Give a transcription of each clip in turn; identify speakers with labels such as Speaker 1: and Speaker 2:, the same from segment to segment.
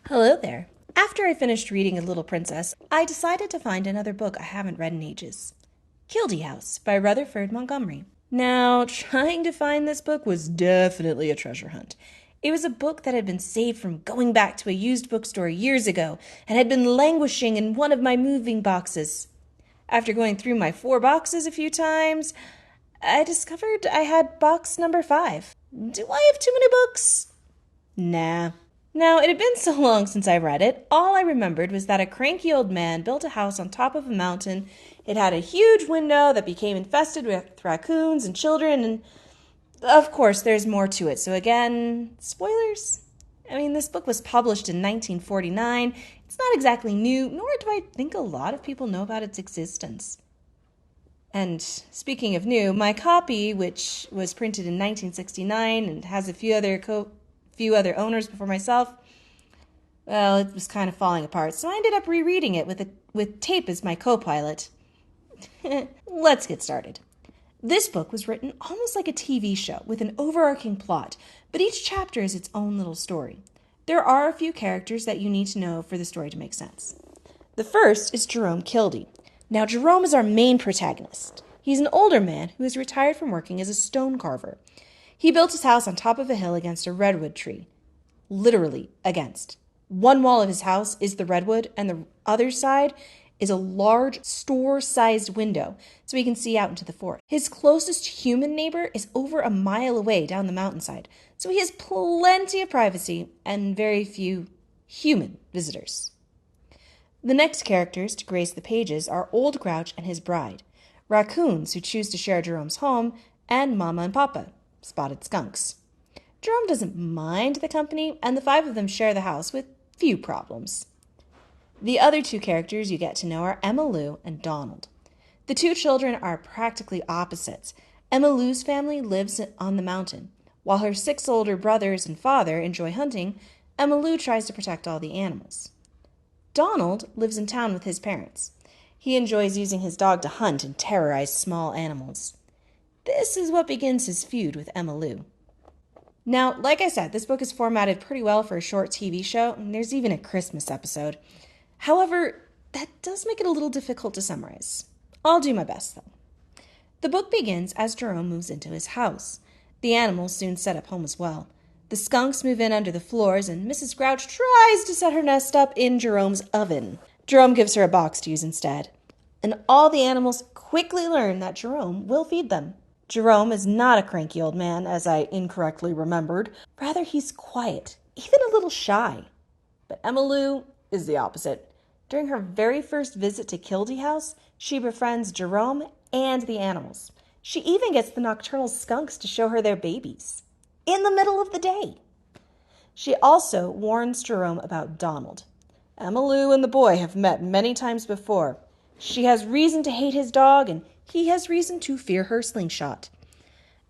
Speaker 1: Hello there. After I finished reading A Little Princess, I decided to find another book I haven't read in ages. Kildee House by Rutherford Montgomery. Now, trying to find this book was definitely a treasure hunt. It was a book that had been saved from going back to a used bookstore years ago and had been languishing in one of my moving boxes. After going through my 4 boxes a few times, I discovered I had box number 5. Do I have too many books? Nah. Now, it had been so long since I read it, all I remembered was that a cranky old man built a house on top of a mountain. It had a huge window that became infested with raccoons and children, and of course, there's more to it. So again, spoilers? I mean, this book was published in 1949. It's not exactly new, nor do I think a lot of people know about its existence. And speaking of new, my copy, which was printed in 1969 and has a few other owners before myself, well, it was kind of falling apart, so I ended up rereading it with tape as my co-pilot. Let's get started. This book was written almost like a TV show with an overarching plot, but each chapter is its own little story. There are a few characters that you need to know for the story to make sense. The first is Jerome Kildee. Now, Jerome is our main protagonist. He's an older man who is retired from working as a stone carver. He built his house on top of a hill against a redwood tree. Literally against. One wall of his house is the redwood, and the other side is a large store-sized window, so he can see out into the forest. His closest human neighbor is over a mile away down the mountainside, so he has plenty of privacy and very few human visitors. The next characters to grace the pages are Old Grouch and his bride, raccoons who choose to share Jerome's home, and Mama and Papa, spotted skunks. Jerome doesn't mind the company, and the 5 of them share the house with few problems. The other 2 characters you get to know are Emma Lou and Donald. The 2 children are practically opposites. Emma Lou's family lives on the mountain. While her 6 older brothers and father enjoy hunting, Emma Lou tries to protect all the animals. Donald lives in town with his parents. He enjoys using his dog to hunt and terrorize small animals. This is what begins his feud with Emma Lou. Now, like I said, this book is formatted pretty well for a short TV show, and there's even a Christmas episode. However, that does make it a little difficult to summarize. I'll do my best, though. The book begins as Jerome moves into his house. The animals soon set up home as well. The skunks move in under the floors, and Mrs. Grouch tries to set her nest up in Jerome's oven. Jerome gives her a box to use instead, and all the animals quickly learn that Jerome will feed them. Jerome is not a cranky old man, as I incorrectly remembered. Rather, he's quiet, even a little shy. But Emma Lou is the opposite. During her very first visit to Kildee House, she befriends Jerome and the animals. She even gets the nocturnal skunks to show her their babies. In the middle of the day. She also warns Jerome about Donald. Emma Lou and the boy have met many times before. She has reason to hate his dog, and he has reason to fear her slingshot.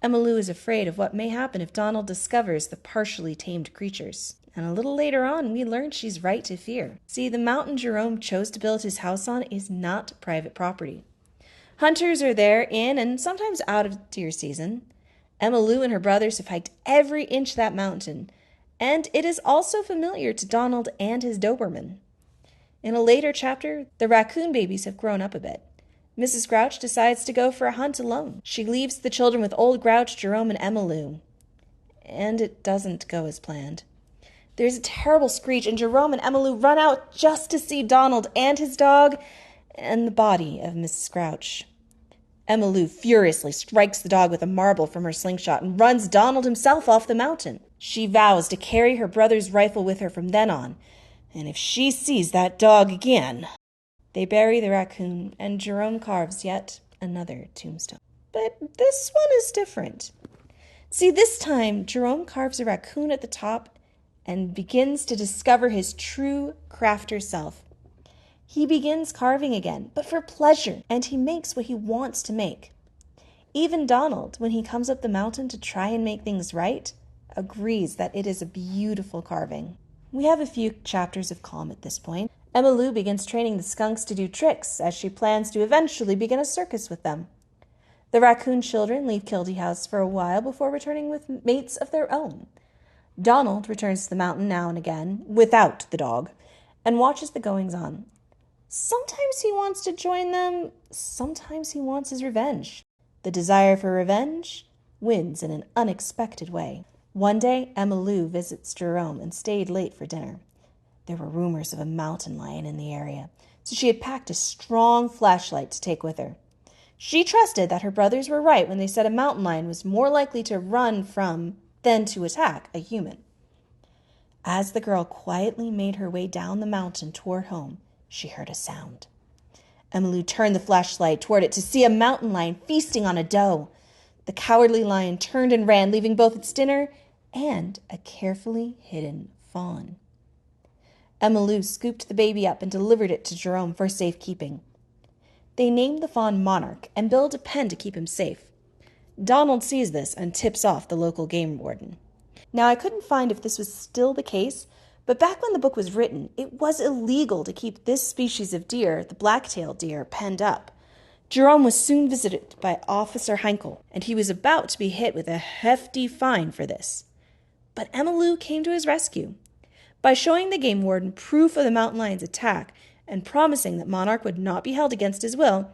Speaker 1: Emma Lou is afraid of what may happen if Donald discovers the partially tamed creatures. And a little later on, we learn she's right to fear. See, the mountain Jerome chose to build his house on is not private property. Hunters are there in and sometimes out of deer season. Emma Lou and her brothers have hiked every inch of that mountain, and it is also familiar to Donald and his Doberman. In a later chapter, the raccoon babies have grown up a bit. Mrs. Grouch decides to go for a hunt alone. She leaves the children with Old Grouch, Jerome, and Emma Lou. And it doesn't go as planned. There's a terrible screech, and Jerome and Emma Lou run out just to see Donald and his dog and the body of Mrs. Grouch. Emma Lou furiously strikes the dog with a marble from her slingshot and runs Donald himself off the mountain. She vows to carry her brother's rifle with her from then on, and if she sees that dog again... They bury the raccoon, and Jerome carves yet another tombstone. But this one is different. See, this time, Jerome carves a raccoon at the top and begins to discover his true crafter self. He begins carving again, but for pleasure, and he makes what he wants to make. Even Donald, when he comes up the mountain to try and make things right, agrees that it is a beautiful carving. We have a few chapters of calm at this point. Emma Lou begins training the skunks to do tricks, as she plans to eventually begin a circus with them. The raccoon children leave Kildee House for a while before returning with mates of their own. Donald returns to the mountain now and again, without the dog, and watches the goings-on. Sometimes he wants to join them, sometimes he wants his revenge. The desire for revenge wins in an unexpected way. One day, Emma Lou visits Jerome and stayed late for dinner. There were rumors of a mountain lion in the area, so she had packed a strong flashlight to take with her. She trusted that her brothers were right when they said a mountain lion was more likely to run from than to attack a human. As the girl quietly made her way down the mountain toward home, she heard a sound. Emma Lou turned the flashlight toward it to see a mountain lion feasting on a doe. The cowardly lion turned and ran, leaving both its dinner and a carefully hidden fawn. Emma Lou scooped the baby up and delivered it to Jerome for safekeeping. They named the fawn Monarch and built a pen to keep him safe. Donald sees this and tips off the local game warden. Now, I couldn't find if this was still the case, but back when the book was written, it was illegal to keep this species of deer, the black-tailed deer, penned up. Jerome was soon visited by Officer Heinkel, and he was about to be hit with a hefty fine for this. But Emma Lou came to his rescue. By showing the game warden proof of the mountain lion's attack and promising that Monarch would not be held against his will,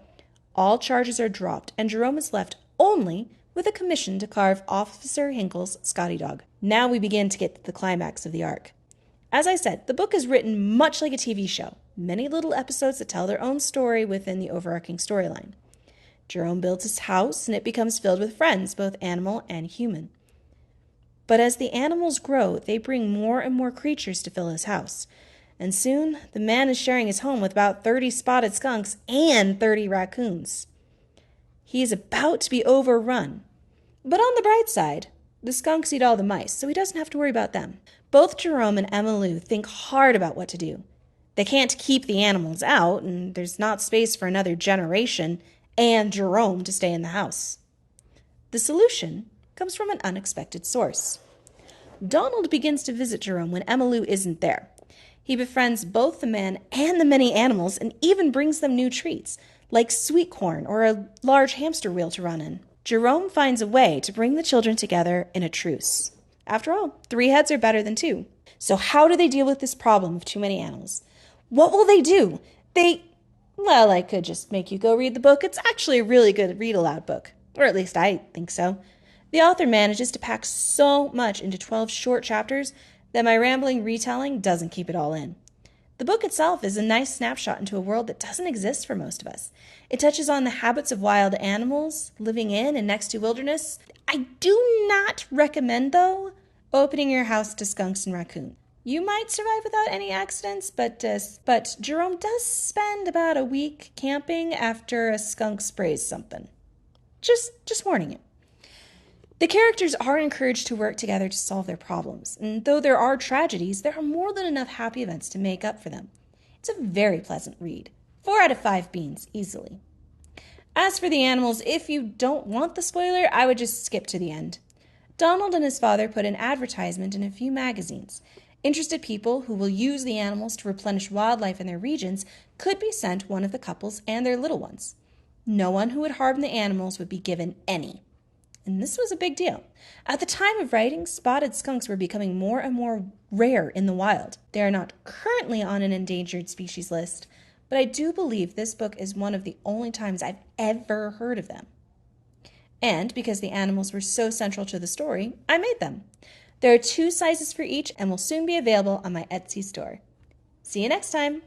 Speaker 1: all charges are dropped, and Jerome is left only with a commission to carve Officer Hinkle's Scotty dog. Now we begin to get to the climax of the arc. As I said, the book is written much like a TV show, many little episodes that tell their own story within the overarching storyline. Jerome builds his house, and it becomes filled with friends, both animal and human. But as the animals grow, they bring more and more creatures to fill his house. And soon, the man is sharing his home with about 30 spotted skunks and 30 raccoons. He is about to be overrun. But on the bright side, the skunks eat all the mice, so he doesn't have to worry about them. Both Jerome and Emma Lou think hard about what to do. They can't keep the animals out, and there's not space for another generation and Jerome to stay in the house. The solution comes from an unexpected source. Donald begins to visit Jerome when Emma Lou isn't there. He befriends both the man and the many animals and even brings them new treats, like sweet corn or a large hamster wheel to run in. Jerome finds a way to bring the children together in a truce. After all, 3 heads are better than 2. So how do they deal with this problem of too many animals? What will they do? Well, I could just make you go read the book. It's actually a really good read-aloud book, or at least I think so. The author manages to pack so much into 12 short chapters that my rambling retelling doesn't keep it all in. The book itself is a nice snapshot into a world that doesn't exist for most of us. It touches on the habits of wild animals living in and next to wilderness. I do not recommend, though, opening your house to skunks and raccoons. You might survive without any accidents, but Jerome does spend about a week camping after a skunk sprays something. Just warning you. The characters are encouraged to work together to solve their problems, and though there are tragedies, there are more than enough happy events to make up for them. It's a very pleasant read. 4 out of 5 beans, easily. As for the animals, if you don't want the spoiler, I would just skip to the end. Donald and his father put an advertisement in a few magazines. Interested people who will use the animals to replenish wildlife in their regions could be sent one of the couples and their little ones. No one who would harm the animals would be given any. And this was a big deal. At the time of writing, spotted skunks were becoming more and more rare in the wild. They are not currently on an endangered species list, but I do believe this book is one of the only times I've ever heard of them. And because the animals were so central to the story, I made them. There are 2 sizes for each and will soon be available on my Etsy store. See you next time!